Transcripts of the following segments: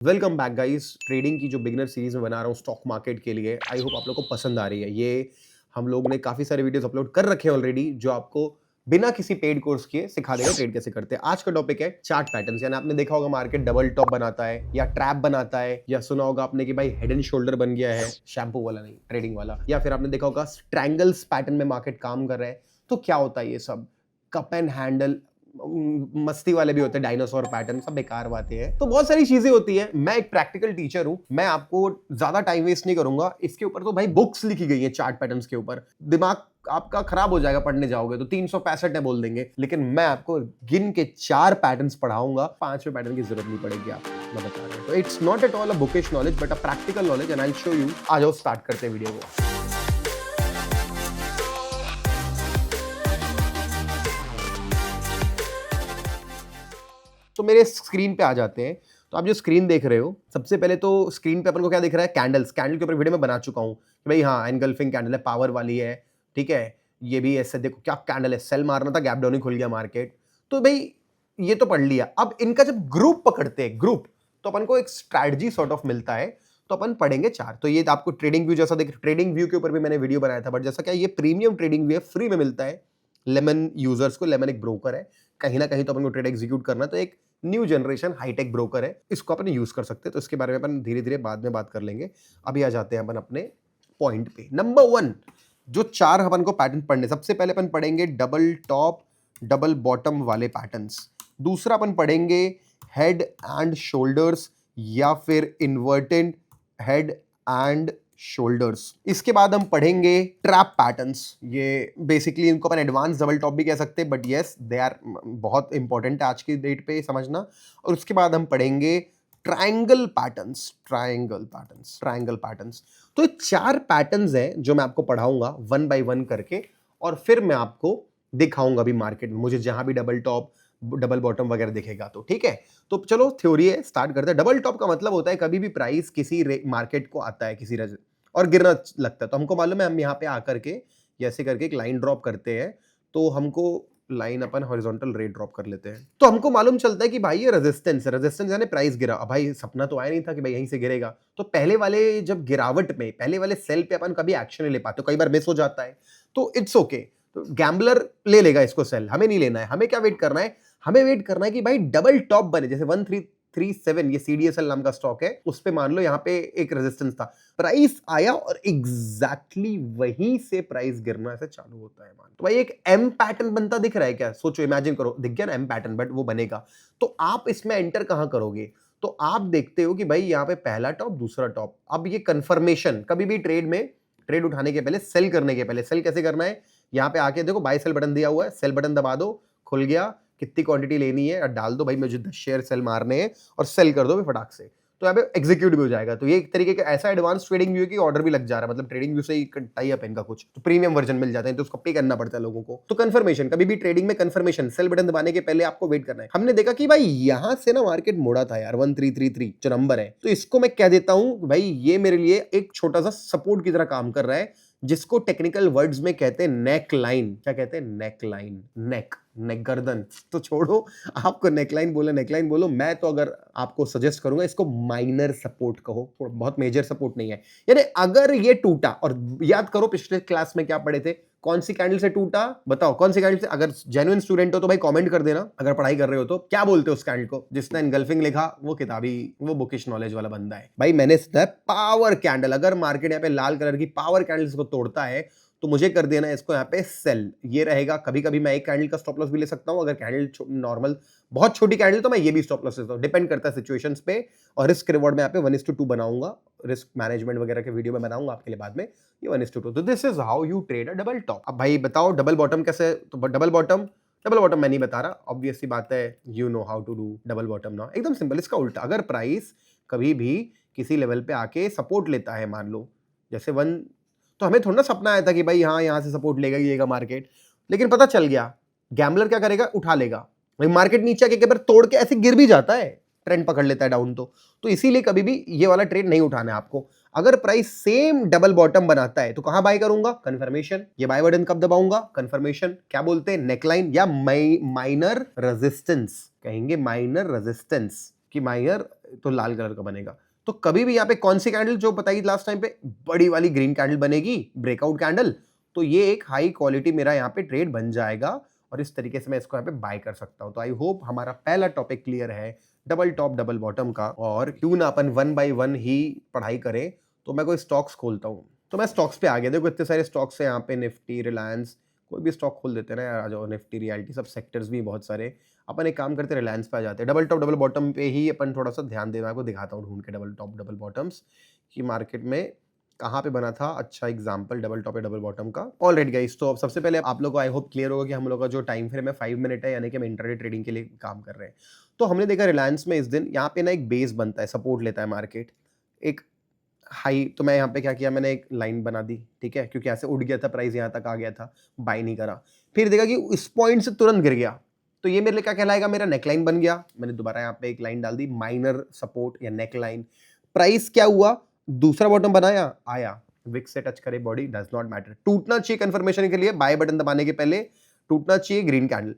Welcome back guys. Trading की जो beginner series में बना रहा हूँ स्टॉक मार्केट के लिए, आई होप आप लोग को पसंद आ रही है। ये हम लोग ने काफी सारे वीडियोस अपलोड कर रखे हैं ऑलरेडी, जो आपको बिना किसी पेड कोर्स किए सिखा देगा ट्रेड कैसे करते हैं। आज का टॉपिक है चार्ट पैटर्न्स। यानी आपने देखा होगा मार्केट डबल टॉप बनाता है या ट्रैप बनाता है, या सुना होगा आपने कि भाई हेड एंड शोल्डर बन गया है, शैम्पू वाला नहीं, ट्रेडिंग वाला। या फिर आपने देखा होगा ट्रायंगल्स पैटर्न में मार्केट काम कर रहा है। तो क्या होता है ये सब? कप एंड हैंडल, मस्ती वाले भी होते हैं, डायनासोर पैटर्न, सब बेकार बातें हैं। तो बहुत सारी चीजें होती है। मैं एक प्रैक्टिकल टीचर हूं, मैं आपको ज्यादा टाइम वेस्ट नहीं करूंगा। इसके ऊपर तो भाई बुक्स लिखी गई है चार्ट पैटर्न्स के ऊपर। दिमाग आपका खराब हो जाएगा पढ़ने जाओगे तो, 365 है बोल देंगे। लेकिन मैं आपको गिन के 4 पैटर्न्स पढ़ाऊंगा, 5वें पैटर्न की जरूरत नहीं पड़ेगी आपको, मैं बता रहा हूं। तो it's not at all a bookish knowledge but a practical knowledge and I will show you. आ जाओ स्टार्ट करते हैं वीडियो को। तो मेरे स्क्रीन पे आ जाते हैं। तो आप जो स्क्रीन देख रहे हो, सबसे पहले तो स्क्रीन पे अपन को क्या दिख रहा है? कैंडल्स। कैंडल के ऊपर वीडियो में बना चुका हूं कि भाई हाँ, एनगल्फिंग कैंडल है, पावर वाली है, ठीक है। ये भी ऐसे देखो क्या कैंडल है, सेल मारना था, गैप डाउन ही खुल गया मार्केट। तो भाई ये तो पढ़ लिया। अब इनका जब ग्रुप पकड़ते हैं, ग्रुप, तो अपन को एक स्ट्रैटेजी सॉर्ट ऑफ मिलता है। तो अपन पढ़ेंगे 4। तो ये आपको ट्रेडिंग व्यू जैसा देख, ट्रेडिंग व्यू के ऊपर भी मैंने वीडियो बनाया था, बट जैसा क्या ये प्रीमियम ट्रेडिंग व्यू है, फ्री में मिलता है लेमन यूजर्स को। लेमन एक ब्रोकर है, कहीं ना कहीं तो अपन को ट्रेड एग्जीक्यूट करना, तो एक न्यू जनरेशन हाईटेक ब्रोकर है, इसको अपन यूज कर सकते हैं। तो इसके बारे में अपन धीरे धीरे बाद में बात कर लेंगे। अभी आ जाते हैं अपन अपने पॉइंट पे। नंबर 1, जो 4 अपन को पैटर्न पढ़ने, सबसे पहले अपन पढ़ेंगे डबल टॉप डबल बॉटम वाले पैटर्न्स। दूसरा अपन पढ़ेंगे हेड एंड शोल्डर्स या फिर इन्वर्टेड हेड एंड शोल्डर्स। इसके बाद हम पढ़ेंगे ट्रैप पैटर्न्स। ये बेसिकली इनको अपन एडवांस डबल टॉप भी कह सकते हैं, बट यस दे आर बहुत इंपॉर्टेंट है आज की डेट पे समझना। और उसके बाद हम पढ़ेंगे ट्रायंगल पैटर्न्स। Triangle patterns. तो ये 4 पैटर्न्स हैं जो मैं आपको पढ़ाऊंगा 1 बाय 1 करके, और फिर मैं आपको दिखाऊंगा भी मार्केट में मुझे जहां भी डबल टॉप डबल बॉटम वगैरह दिखेगा। तो ठीक है, तो चलो थ्योरी है, स्टार्ट करते हैं। डबल टॉप का मतलब होता है कभी भी प्राइस किसी मार्केट को आता है किसी और गिरना लगता है, तो हमको मालूम है हम यहाँ पे आकर के जैसे करके एक लाइन ड्रॉप करते हैं, तो हमको लाइन अपन हॉरिजॉन्टल रेट ड्रॉप कर लेते हैं, तो हमको मालूम चलता है कि भाई ये रेजिस्टेंस है। रेजिस्टेंस यानी प्राइस गिरा। अब भाई सपना तो आया नहीं था कि भाई यहीं से गिरेगा, तो पहले वाले जब गिरावट में पहले वाले सेल पे अपन कभी एक्शन नहीं ले पाते, कई बार मिस हो जाता है, तो इट्स ओके। तो गैम्बलर ले लेगा इसको सेल, हमें नहीं लेना है। हमें क्या वेट करना है? हमें वेट करना है कि भाई डबल टॉप बने। जैसे 1337 ये सीडीएसएल नाम का स्टॉक है, उस पे मान लो यहाँ पे एक रेजिस्टेंस था, प्राइस आया और एग्जैक्टली वहीं से प्राइस गिरना ऐसे चालू होता है। मान तो भाई एक एम पैटर्न बनता दिख रहा है क्या? सोचो, इमेजिन करो, दिख गया ना एम पैटर्न, बट वो बनेगा। तो आप इसमें एंटर कहां करोगे? तो आप देखते हो कि भाई यहाँ पे पहला टॉप, दूसरा टॉप। अब ये कंफर्मेशन कभी भी ट्रेड में, ट्रेड उठाने के पहले, सेल करने के पहले, सेल कैसे करना है? यहाँ पे आके देखो बाय सेल बटन दिया हुआ है, सेल बटन दबा दो, खुल गया। कितनी क्वांटिटी लेनी है और डाल दो, भाई मुझे 10 शेयर सेल मारने हैं, और सेल कर दो भी फटाक से, तो यहाँ पे एग्जीक्यूट भी हो जाएगा। तो ये एक तरीके का ऐसा एडवांस ट्रेडिंग व्यू की ऑर्डर भी लग जा रहा है, मतलब ट्रेडिंग व्यू से ही टाई अप इनका कुछ, तो प्रीमियम वर्जन मिल जाता है, तो उसको पे करना पड़ता है लोगों को। तो कंफर्मेशन, कभी भी ट्रेडिंग में कंफर्मेशन, सेल बटन दबाने के पहले आपको वेट करना है। हमने देखा कि भाई यहां से ना मार्केट मुड़ा था यार, 1333 जो नंबर है, तो इसको मैं कह देता हूं भाई ये मेरे लिए एक छोटा सा सपोर्ट की तरह काम कर रहा है, जिसको टेक्निकल वर्ड्स में कहते हैं नेक लाइन। क्या कहते हैं? Neck line. नेक गर्दन तो छोड़ो, आपको नेकलाइन बोलो, नेकलाइन बोलो। मैं तो अगर आपको सजेस्ट करूंगा इसको माइनर सपोर्ट कहो, बहुत मेजर सपोर्ट नहीं है। यानी अगर ये टूटा, और याद करो पिछले क्लास में क्या पढ़े थे, कौन सी कैंडल से टूटा? बताओ कौन सी कैंडल से। अगर जेन्युइन स्टूडेंट हो तो भाई कमेंट कर देना, अगर पढ़ाई कर रहे हो तो क्या बोलते हो उस कैंडल को? जिसने एनगल्फिंग लिखा वो किताबी, वो बुकिश नॉलेज वाला बंदा है। भाई मैंने सुना है पावर कैंडल, अगर मार्केट यहाँ पे लाल कलर की पावर कैंडल को तोड़ता है तो मुझे कर देना है इसको यहाँ पे सेल। ये रहेगा। कभी कभी मैं एक कैंडल का स्टॉप लॉस भी ले सकता हूँ, अगर कैंडल नॉर्मल बहुत छोटी कैंडल तो मैं ये भी स्टॉप लॉस लेता हूँ, डिपेंड करता है सिचुएशंस पे। और रिस्क रिवॉर्ड में यहाँ पे 1:2 बनाऊंगा, रिस्क मैनेजमेंट वगैरह के वीडियो में बनाऊंगा आपके लिए बाद में, ये 1:2। तो this is how you trade a double top. अब भाई बताओ डबल बॉटम कैसे? तो डबल बॉटम मैं नहीं बता रहा, ऑब्वियसली बात है, you know how to do double bottom now. एकदम सिंपल, इसका उल्टा। अगर प्राइस कभी भी किसी लेवल पे आके सपोर्ट लेता है, मान लो जैसे 1, तो हमें थोड़ा ना सपना आया था कि भाई हाँ यहाँ से सपोर्ट लेगा मार्केट, लेकिन पता चल गया गैम्बलर क्या करेगा? उठा लेगा। भाई मार्केट नीचे आके बार तोड़ के ऐसे गिर भी जाता है, ट्रेंड पकड़ लेता है डाउन, तो इसीलिए कभी भी ये वाला ट्रेड नहीं उठाना है आपको। अगर प्राइस सेम डबल बॉटम बनाता है तो कहां बाय करूंगा? कंफर्मेशन। ये बाय बटन कब दबाऊंगा? कंफर्मेशन। क्या बोलते हैं? नेकलाइन या माइनर रेजिस्टेंस कहेंगे, माइनर रेजिस्टेंस की माइनर तो लाल कलर का बनेगा। तो कभी भी यहाँ पे कौन सी कैंडल जो बताई लास्ट टाइम पे, बड़ी वाली ग्रीन कैंडल बनेगी, ब्रेकआउट कैंडल, तो ये एक हाई क्वालिटी मेरा यहाँ पे ट्रेड बन जाएगा और इस तरीके से मैं इसको यहाँ पे बाय कर सकता हूँ। तो आई होप हमारा पहला टॉपिक क्लियर है डबल टॉप डबल बॉटम का, और क्यों ना अपन 1 बाय 1 ही पढ़ाई करें। तो मैं कोई स्टॉक्स खोलता हूँ, तो मैं स्टॉक्स पे आ गया। देखो इतने सारे स्टॉक्स है यहाँ पे, निफ्टी, रिलायंस, कोई भी स्टॉक खोल देते हैं ना यार, आ जाओ, निफ्टी, रियलिटी, सब सेक्टर्स भी बहुत सारे। अपन एक काम करते हैं, रिलायंस पे आ जाते हैं। डबल टॉप डबल बॉटम पे ही अपन थोड़ा सा ध्यान देना, आपको दिखाता हूँ ढूंढ के डबल टॉप डबल बॉटम्स की मार्केट में कहाँ पे बना था अच्छा एग्जांपल डबल टॉप या डबल बॉटम का। ऑलराइट गाइस, तो अब सबसे पहले आप लोग को आई होप क्लियर होगा कि हम लोग का जो टाइम फ्रेम है 5 मिनट है, यानी कि हम इंट्राडे ट्रेडिंग के लिए काम कर रहे हैं। तो हमने देखा रिलायंस में इस दिन यहाँ पे ना एक बेस बनता है, सपोर्ट लेता है मार्केट, एक हाई। तो मैं यहाँ पे क्या किया, मैंने एक लाइन बना दी, ठीक है, क्योंकि ऐसे उड़ गया था प्राइस, यहाँ तक आ गया था, बाय नहीं करा। फिर देखा कि इस पॉइंट से तुरंत गिर गया, तो ये मेरे लिए क्या कहलाएगा, मेरा नेकलाइन बन गया। मैंने दोबारा यहाँ पे एक लाइन डाल दी, माइनर सपोर्ट या नेक लाइन। प्राइस क्या हुआ, दूसरा बॉटम बनाया, आया, विक से टच करे बॉडी, डज नॉट मैटर, टूटना चाहिए कंफर्मेशन के लिए, बाय बटन दबाने के पहले टूटना चाहिए ग्रीन कैंडल।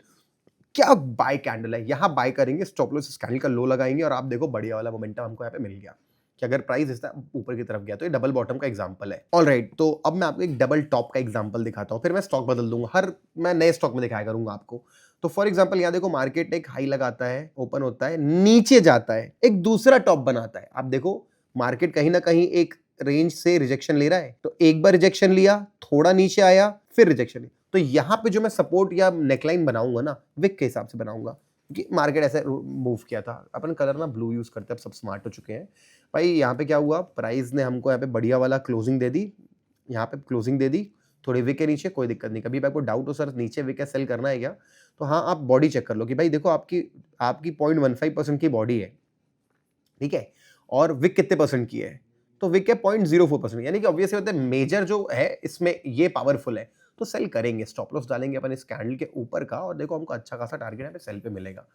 क्या बाय कैंडल है, यहां बाय करेंगे, स्टॉप लॉस इस कैंडल का लो लगाएंगे, और आप देखो बढ़िया वाला मोमेंटम हमको यहाँ पे मिल गया कि अगर प्राइस इस ऊपर की तरफ गया तो ये डबल बॉटम का एग्जांपल है। ऑलराइट, तो अब मैं आपको एक डबल टॉप का एग्जांपल दिखाता हूं, फिर मैं स्टॉक बदल दूंगा, मैं नए स्टॉक में दिखाया करूंगा आपको। तो फॉर एग्जांपल यहाँ देखो, मार्केट एक हाई लगाता है, ओपन होता है, नीचे जाता है, एक दूसरा टॉप बनाता है। आप देखो मार्केट कहीं ना कहीं एक रेंज से रिजेक्शन ले रहा है, तो एक बार रिजेक्शन लिया, थोड़ा नीचे आया, फिर रिजेक्शन लिया। तो यहाँ पे जो मैं सपोर्ट या नेकलाइन बनाऊंगा ना, विक के हिसाब से बनाऊंगा, क्योंकि मार्केट ऐसे मूव किया था। अपन कलर ना ब्लू यूज करते हैं, अब सब स्मार्ट हो चुके हैं भाई। यहाँ पे क्या हुआ, प्राइस ने हमको यहाँ पे बढ़िया वाला क्लोजिंग दे दी, यहाँ पे क्लोजिंग दे दी, थोड़ी विक के नीचे, कोई दिक्कत नहीं। कभी आपको डाउट हो सर नीचे विक है, सेल करना है क्या, तो हाँ आप बॉडी चेक कर लो कि भाई देखो आपकी 0.15% की बॉडी है, ठीक है, और विक कितने परसेंट की है, तो विक है 0.04%, यानी कि ऑब्वियसली होता है मेजर जो है इसमें ये पावरफुल है, तो सेल करेंगे, स्टॉप लॉस डालेंगे अपन इस कैंडल के ऊपर का, और देखो हमको अच्छा खासा टारगेट यहाँ पे सेल पे मिलेगा।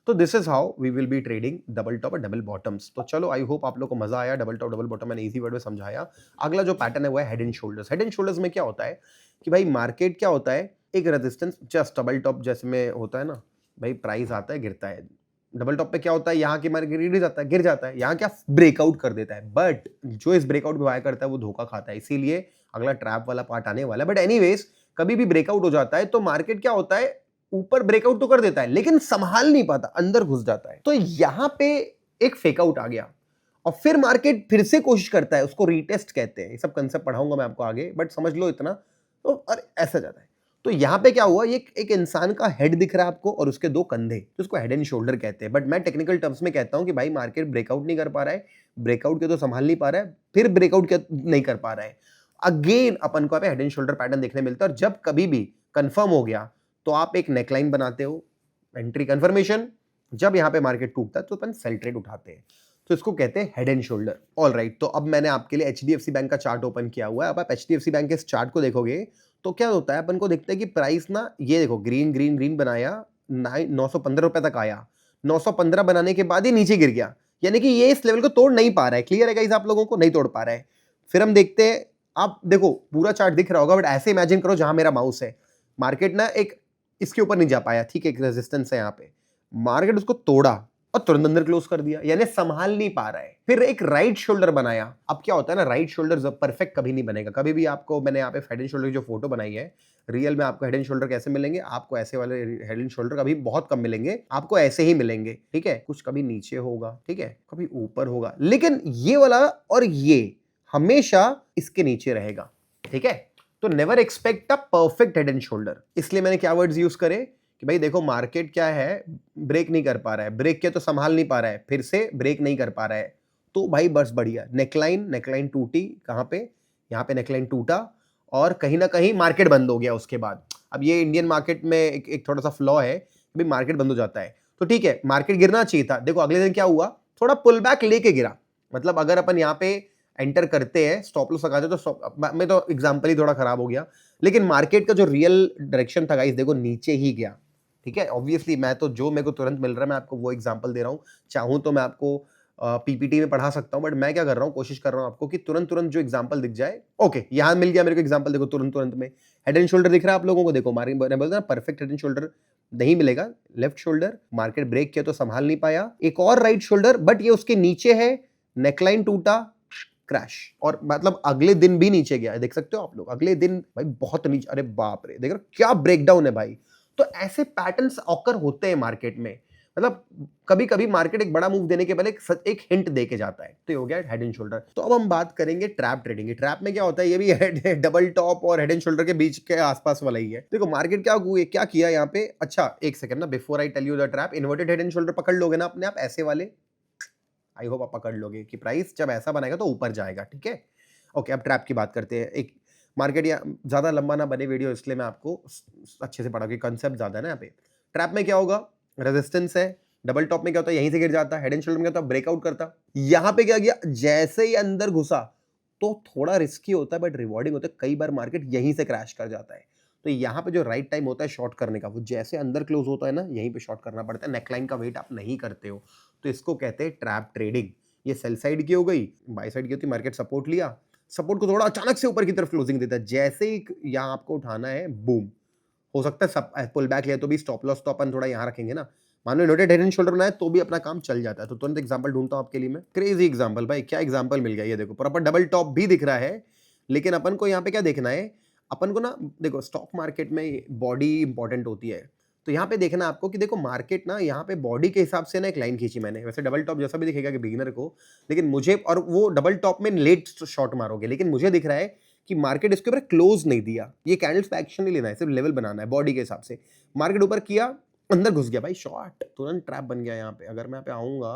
तो this is how we will be trading double top और डबल बॉटम्स। तो चलो आई होप आप लोग को मजा आया, डबल टॉप डबल बॉटम मैंने इजी वर्ड में समझाया। अगला जो पैटर्न है वो है head and shoulders. Head and shoulders में क्या होता है कि भाई मार्केट क्या होता है, एक रेजिस्टेंस जस्ट डबल टॉप जैसे में होता है ना, भाई प्राइस आता है गिरता है। डबल टॉप पे क्या होता है, यहाँ की मार्केट गिर जाता है, यहाँ क्या ब्रेकआउट कर देता है, बट जो इस ब्रेकआउट पे बाय करता है वो धोखा खाता है, इसीलिए अगला ट्रैप वाला पार्ट आने वाला है। बट एनीवेज कभी भी ब्रेकआउट हो जाता है तो मार्केट क्या होता है, ऊपर ब्रेकआउट तो कर देता है लेकिन संभाल नहीं पाता, अंदर घुस जाता है। तो यहां पे एक फेकआउट आ गया और फिर मार्केट फिर से कोशिश करता है, उसको रीटेस्ट कहते हैं। ये सब कंसेप्ट पढ़ाऊंगा मैं आपको आगे, बट समझ लो इतना, तो अरे ऐसा जाता है। तो यहां पे क्या हुआ, ये एक इंसान का हेड दिख रहा है आपको और उसके दो कंधे, तो उसको हेड एंड शोल्डर कहते हैं। बट मैं टेक्निकल टर्म्स में कहता हूं कि भाई मार्केट ब्रेकआउट नहीं कर पा रहा है, ब्रेकआउट के तो संभाल नहीं पा रहा है, फिर ब्रेकआउट के नहीं कर पा रहा है। अगेन अपन को हेड एंड शोल्डर पैटर्न देखने मिलता है, और जब कभी भी कंफर्म हो गया तो आप एक नेकलाइन बनाते हो, एंट्री कंफर्मेशन। जब यहां पे मार्केट टूटता है तो अपन सेल ट्रेड उठाते हैं, तो इसको कहते हैं हेड एंड शोल्डर। ऑलराइट, तो अब मैंने आपके लिए एचडीएफसी बैंक का चार्ट ओपन किया हुआ है। अब आप एचडीएफसी बैंक के इस चार्ट को देखोगे तो क्या होता है, अपन को दिखता है कि प्राइस ना, ये देखो ग्रीन ग्रीन ग्रीन बनाया, 915 रुपए तक आया, 915 बनाने के बाद ही नीचे गिर गया, यानी कि ये इस लेवल को तोड़ नहीं पा रहा है। क्लियर है गाइस, आप लोगों को नहीं तोड़ पा रहा है। फिर हम देखते हैं, आप देखो पूरा चार्ट दिख रहा होगा, बट ऐसे इमेजिन करो जहां मेरा माउस है, मार्केट ना एक इसके ऊपर नहीं जा पाया, ठीक है, एक रेजिस्टेंस है यहाँ पे, मार्केट उसको तोड़ा और तुरंत अंदर क्लोज कर दिया, यानी संभाल नहीं पा रहा है। फिर एक राइट शोल्डर बनाया। अब क्या होता है ना, राइट शोल्डर परफेक्ट कभी नहीं बनेगा। कभी भी आपको, मैंने यहाँ पे हेड एंड शोल्डर की जो फोटो बनाई है, रियल में आपको हेड एंड शोल्डर कैसे मिलेंगे, आपको ऐसे वाले हेड एंड शोल्डर कभी बहुत कम मिलेंगे, आपको ऐसे ही मिलेंगे, ठीक है। कुछ कभी नीचे होगा, ठीक है, कभी ऊपर होगा, लेकिन ये वाला और ये हमेशा इसके नीचे रहेगा, ठीक है। तो never expect a perfect head and shoulder. इसलिए मैंने क्या वर्ड्स यूज करे कि भाई देखो मार्केट क्या है, ब्रेक नहीं कर पा रहा है, ब्रेक किया तो संभाल नहीं पा रहा है, फिर से ब्रेक नहीं कर पा रहा है, तो भाई बस बढ़िया, नेकलाइन टूटी, कहां पे, यहाँ पे नेकलाइन टूटा और कहीं ना कहीं मार्केट बंद हो गया उसके बाद। अब ये इंडियन मार्केट में एक थोड़ा सा फ्लॉ है, भाई मार्केट बंद हो जाता है तो ठीक है, मार्केट गिरना चाहिए था। देखो अगले दिन क्या हुआ, थोड़ा पुल बैक लेके गिरा। मतलब अगर अपन यहाँ पे एंटर करते हैं, स्टॉप लॉस लगाते, तो मैं तो एग्जांपल ही थोड़ा खराब हो गया, लेकिन मार्केट का जो रियल डायरेक्शन था गाइस, देखो नीचे ही गया, ठीक है। ऑब्वियसली मैं तो जो मेरे को तुरंत मिल रहा है मैं आपको वो एग्जांपल दे रहा हूँ, चाहूं तो मैं आपको पीपीटी में पढ़ा सकता हूँ, बट मैं क्या कर रहा हूँ, कोशिश कर रहा हूँ आपको कि तुरंत तुरंत जो एग्जांपल दिख जाए। ओके, यहाँ मिल गया मेरे को एग्जांपल, देखो तुरंत तुरंत में हेड एंड शोल्डर दिख रहा है आप लोगों को, देखो मैंने बोला परफेक्ट हेड एंड शोल्डर नहीं मिलेगा। लेफ्ट शोल्डर मार्केट ब्रेक किया तो संभाल नहीं पाया, एक और राइट शोल्डर बट ये उसके नीचे है, नेकलाइन टूटा, क्रैश, और मतलब अगले दिन भी नीचे गया, देख सकते हो आप लोग, अगले दिन भाई बहुत नीचे, अरे बाप रे, देख रहे हो क्या ब्रेकडाउन है भाई। तो ऐसे पैटर्न्स ऑकर होते हैं मार्केट में, मतलब कभी कभी मार्केट एक बड़ा मूव देने के पहले एक हिंट दे के जाता है। तो ये हो गया हेड एंड शोल्डर। तो अब हम बात करेंगे ट्रैप ट्रेडिंग की। ट्रैप में क्या होता है, ये भी डबल टॉप और हेड एंड शोल्डर के बीच के आसपास वाला ही है। देखो मार्केट क्या किया यहाँ पे, अच्छा एक सेकंड ना, before I tell you the trap, inverted head and shoulder पकड़ लोगे ना अपने आप ऐसे वाले, आई होप आप पकड़ लोगे कि प्राइस जब ऐसा बनाएगा तो ऊपर जाएगा, ठीक है। ओके, अब ट्रैप की बात करते हैं। एक मार्केट या ज्यादा लंबा ना बने वीडियो, इसलिए मैं आपको अच्छे से पढ़ा, कंसेप्ट ज्यादा है ना यहाँ पे। ट्रैप में क्या होगा, रेजिस्टेंस है, डबल टॉप में क्या होता है, यहीं से गिर जाता है, हेड एंड शोल्डर में क्या होता है, ब्रेकआउट करता। यहाँ पे क्या किया, जैसे ही अंदर घुसा तो थोड़ा रिस्की होता है बट रिवॉर्डिंग होता है, कई बार मार्केट यहीं से क्रैश कर जाता है। तो यहाँ पे जो राइट टाइम होता है शॉर्ट करने का, वो जैसे अंदर क्लोज होता है ना, यहीं पे शॉर्ट करना पड़ता है, नेकलाइन का वेट आप नहीं करते हो, तो इसको कहते हैं ट्रैप ट्रेडिंग। ये सेल साइड की हो गई, बाय साइड की होती, मार्केट सपोर्ट लिया, सपोर्ट को थोड़ा अचानक से ऊपर की तरफ क्लोजिंग देता है, जैसे ही यहाँ आपको उठाना है बूम, हो सकता है सब पुल बैक लिया तो भी स्टॉप लॉस तो अपन थोड़ा यहाँ रखेंगे ना, मान लो इन्वर्टेड हेड एंड शोल्डर बनाए तो भी अपना काम चल जाता है। तो तुरंत एग्जांपल ढूंढता हूं आपके लिए मैं, क्रेजी एग्जांपल भाई, क्या एग्जांपल मिल गया, ये देखो प्रॉपर डबल टॉप भी दिख रहा है, लेकिन अपन को यहाँ पे क्या देखना है, अपन को ना देखो स्टॉक मार्केट में बॉडी इंपॉर्टेंट होती है, तो यहाँ पे देखना आपको कि देखो मार्केट ना यहाँ पे बॉडी के हिसाब से ना एक लाइन खींची मैंने, वैसे डबल टॉप जैसा भी दिखेगा कि बिगिनर को, लेकिन मुझे, और वो डबल टॉप में लेट शॉट मारोगे, लेकिन मुझे दिख रहा है कि मार्केट इसके ऊपर क्लोज नहीं दिया, ये कैंडल्स पे एक्शन नहीं लेना है, सिर्फ लेवल बनाना है बॉडी के हिसाब से। मार्केट ऊपर किया, अंदर घुस गया भाई, शॉर्ट, तुरंत ट्रैप बन गया यहाँ पे। अगर मैं यहाँ पे आऊंगा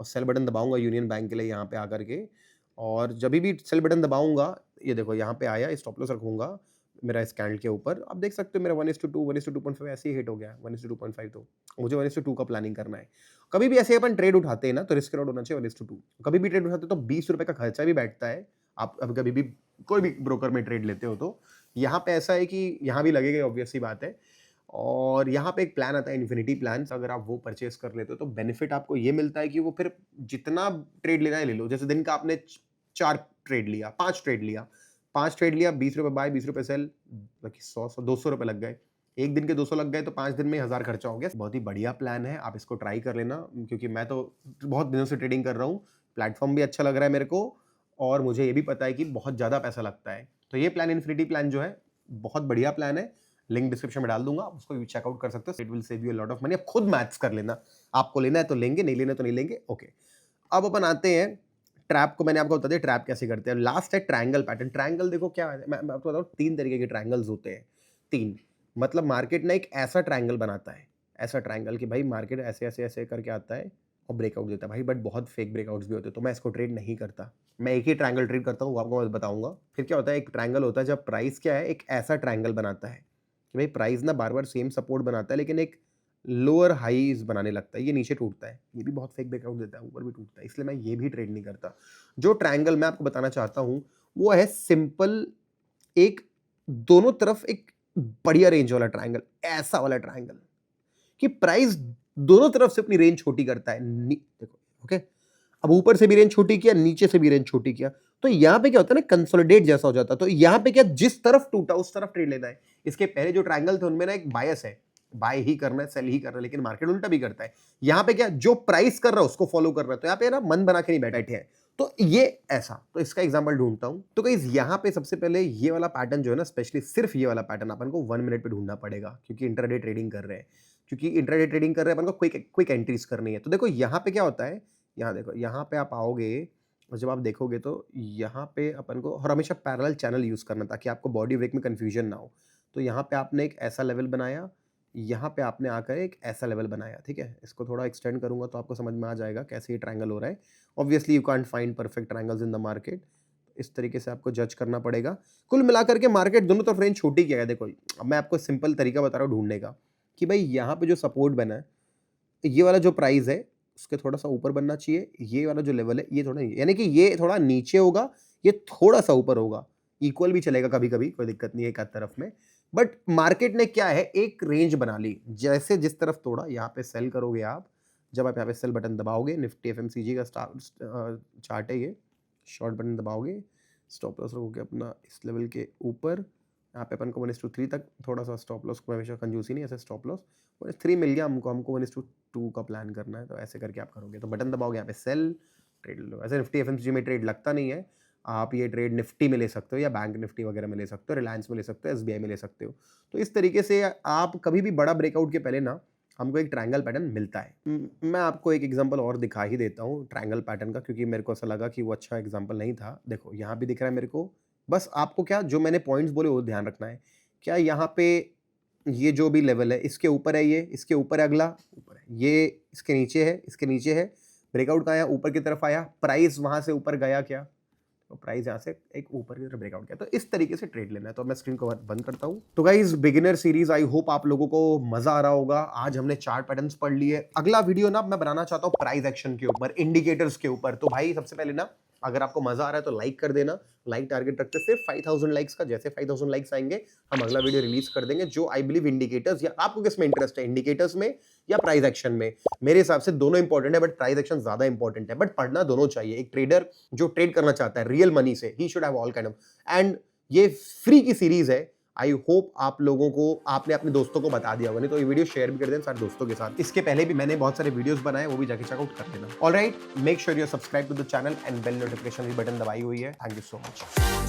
और सेल बटन दबाऊंगा यूनियन बैंक के लिए यहाँ पे आकर के, और जब भी सेल बटन दबाऊंगा, ये देखो यहाँ पे आया, स्टॉप लॉस रखूंगा मेरा इस कैंडल के ऊपर, आप देख सकते हो मेरा 1:2 1:2.5 ऐसे ही हिट हो गया, 1:2.5, तो मुझे 1:2 का प्लानिंग करना है। कभी भी ऐसे अपन ट्रेड उठाते हैं ना तो रिस्क अलाउड होना चाहिए 1:2, कभी भी ट्रेड उठाते हैं तो 20 रुपए का खर्चा भी बैठता है। आप अब कभी भी कोई भी ब्रोकर में ट्रेड लेते हो तो यहाँ पे ऐसा है कि यहाँ भी लगेगा, ऑब्वियस सी बात है। और यहाँ पे एक प्लान आता है इन्फिनिटी प्लान, अगर आप वो परचेस कर लेते हो तो बेनिफिट आपको ये मिलता है कि वो फिर जितना ट्रेड लेना है ले लो। जैसे दिन का आपने 4 ट्रेड लिया, 5 ट्रेड लिया, 5 ट्रेड लिया, 20 रुपए बाय, 20 रुपए सेल, बाकी 100 200 रुपए लग गए, एक दिन के 200 लग गए तो 5 दिन में 1000 खर्चा हो गया। बहुत ही बढ़िया प्लान है, आप इसको ट्राई कर लेना, क्योंकि मैं तो बहुत दिनों से ट्रेडिंग कर रहा हूँ, प्लेटफॉर्म भी अच्छा लग रहा है मेरे को, और मुझे ये भी पता है कि बहुत ज़्यादा पैसा लगता है। तो ये प्लान, इन्फिनिटी प्लान जो है, बहुत बढ़िया प्लान है, लिंक डिस्क्रिप्शन में डाल दूंगा, आप उसको भी चेकआउट कर सकते हो, it will save you a lot of money. आप खुद मैथ्स कर लेना, आपको लेना है तो लेंगे, नहीं लेना तो नहीं लेंगे। ओके, अब अपन आते हैं ट्रैप को। मैंने आपको बता दिया ट्रैप कैसे करते हैं। लास्ट है ट्रायंगल पैटर्न। ट्रायंगल देखो क्या है, मैं आपको बताऊँ, 3 तरीके के ट्रायंगल्स होते हैं, 3, मतलब मार्केट ना एक ऐसा ट्रायंगल बनाता है, ऐसा ट्रायंगल कि भाई मार्केट ऐसे ऐसे ऐसे करके आता है और ब्रेकआउट देता है भाई, बट बहुत फेक ब्रेकआउट्स भी होते हैं, तो मैं इसको ट्रेड नहीं करता, मैं एक ही ट्रायंगल ट्रेड करता हूँ, वो आपको मैं बताऊंगा। फिर क्या होता है, एक ट्रायंगल होता है जब प्राइस क्या है, एक ऐसा ट्रायंगल बनाता है कि भाई प्राइस ना बार बार सेम सपोर्ट बनाता है, लेकिन एक लोअर हाईज बनाने लगता है, ये नीचे टूटता है, ये भी बहुत फेक ब्रेकआउट देता है, ऊपर भी टूटता है, इसलिए मैं ये भी ट्रेड नहीं करता। जो ट्रायंगल मैं आपको बताना चाहता हूँ वो है सिंपल, एक दोनों तरफ एक बढ़िया रेंज वाला ट्रायंगल, ऐसा वाला ट्रायंगल कि प्राइस दोनों तरफ से अपनी रेंज छोटी करता है। देखो, ओके, अब ऊपर से भी रेंज छोटी किया, नीचे से भी रेंज छोटी किया, तो यहां पे क्या होता है ना, कंसोलिडेट जैसा हो जाता है। तो यहां पे क्या, जिस तरफ टूटा उस तरफ ट्रेड लेना है। इसके पहले जो ट्रायंगल थे उनमें ना एक बायस है, बाय ही करना है, सेल ही करना है, लेकिन मार्केट उल्टा भी करता है। यहां पे क्या, जो प्राइस कर रहा है उसको फॉलो कर रहा है, तो यहां पे ना मन बना के नहीं बैठे हैं, तो ये ऐसा। तो इसका एग्जांपल ढूंढता हूं, तो गाइस यहां पे सबसे पहले ये वाला पैटर्न जो है ना, स्पेशली सिर्फ ये वाला पैटर्न अपन को 1 मिनट पे ढूंढना पड़ेगा, क्योंकि इंट्राडे ट्रेडिंग कर रहे हैं, क्योंकि इंट्राडे ट्रेडिंग कर रहे हैं अपन को क्विक एंट्रीज करनी है। तो देखो यहाँ पे क्या होता है, यहाँ देखो, यहाँ पे आप आओगे और जब आप देखोगे तो यहाँ पे अपन को, और हमेशा पैरेलल चैनल यूज करना ताकि आपको बॉडी ब्रेक में कंफ्यूजन ना हो। तो यहाँ पे आपने एक ऐसा लेवल बनाया, यहाँ पे आपने आकर एक ऐसा लेवल बनाया, ठीक है। इसको थोड़ा एक्सटेंड करूंगा तो आपको समझ में आ जाएगा कैसे ये ट्रायंगल हो रहा है। Obviously you can't find perfect triangles in the market, इस तरीके से आपको जज करना पड़ेगा। कुल मिलाकर के मार्केट दोनों तरफ रेंज छोटी किया है। देखो अब मैं आपको सिंपल तरीका बता रहा हूँ ढूंढने का, कि भाई यहाँ पे जो सपोर्ट बना है, ये वाला जो प्राइस है उसके थोड़ा सा ऊपर बनना चाहिए, ये वाला जो लेवल है ये थोड़ा, यानी कि ये थोड़ा नीचे होगा, ये थोड़ा सा ऊपर होगा, इक्वल भी चलेगा कभी कभी, कोई दिक्कत नहीं है एक आध तरफ में। बट मार्केट ने क्या है, एक रेंज बना ली, जैसे जिस तरफ तोड़ा यहाँ पे सेल करोगे आप, जब आप यहाँ पे सेल बटन दबाओगे, निफ्टी एफएमसीजी का चार्ट है ये, शॉर्ट बटन दबाओगे, स्टॉप लॉस रखोगे अपना इस लेवल के ऊपर, यहाँ पे अपन को 1:3 तक थोड़ा सा स्टॉप लॉस को हमेशा कंजूसी नहीं, ऐसे स्टॉप लॉस 1:3 मिल गया हमको 1:2 का प्लान करना है, तो ऐसे करके आप करोगे। तो बटन दबाओगे यहाँ पे सेल, ट्रेड लो। ऐसे निफ्टी एफएमसीजी में ट्रेड लगता नहीं है, आप ये ट्रेड निफ्टी में ले सकते हो या बैंक निफ्टी वगैरह में ले सकते हो, रिलायंस में ले सकते हो, एसबीआई में ले सकते हो। तो इस तरीके से आप कभी भी बड़ा ब्रेकआउट के पहले ना हमको एक ट्रायंगल पैटर्न मिलता है। मैं आपको एक एग्जांपल और दिखा ही देता हूँ ट्रायंगल पैटर्न का, क्योंकि मेरे को ऐसा लगा कि वो अच्छा एग्जांपल नहीं था। देखो यहाँ भी दिख रहा है मेरे को, बस आपको क्या जो मैंने पॉइंट्स बोले वो ध्यान रखना है। क्या यहाँ पे ये जो भी लेवल है इसके ऊपर है, ये इसके ऊपर है, अगला ऊपर है, ये इसके नीचे है, इसके नीचे है, ब्रेकआउट कहाँ आया, ऊपर की तरफ आया, प्राइस वहां से ऊपर गया क्या, तो प्राइस यहाँ से एक ऊपर की तरफ ब्रेकआउट किया। तो इस तरीके से ट्रेड लेना है। तो मैं स्क्रीन को बंद करता हूँ। तो गाइस बिगिनर सीरीज, आई होप आप लोगों को मजा आ रहा होगा। आज हमने चार्ट पैटर्न्स पढ़ लिए। अगला वीडियो ना मैं बनाना चाहता हूँ प्राइस एक्शन के ऊपर, इंडिकेटर्स के ऊपर। तो भाई सबसे पहले ना अगर आपको मजा आ रहा है तो लाइक कर देना। लाइक टारगेट रखते सिर्फ 5000 लाइक्स का। जैसे 5000 लाइक्स आएंगे हम अगला वीडियो रिलीज कर देंगे, जो आई बिलीव इंडिकेटर्स, या आपको किस में इंटरेस्ट है, इंडिकेटर्स में या प्राइस एक्शन में। मेरे हिसाब से दोनों इंपॉर्टेंट है, बट प्राइस एक्शन ज्यादा इंपॉर्टेंट है। बट पढ़ना दोनों चाहिए। एक ट्रेडर जो ट्रेड करना चाहता है रियल मनी से, he should have all kind of, and ये फ्री की सीरीज है। आई होप आप लोगों को, आपने अपने दोस्तों को बता दिया होगा, नहीं तो ये वीडियो शेयर भी कर देना सारे दोस्तों के साथ। इसके पहले भी मैंने बहुत सारे वीडियोस बनाए, वो भी जाके चेकआउट कर लेना। Alright, make sure you subscribe to the channel and bell notification button दबाई हुई है। Thank you so much.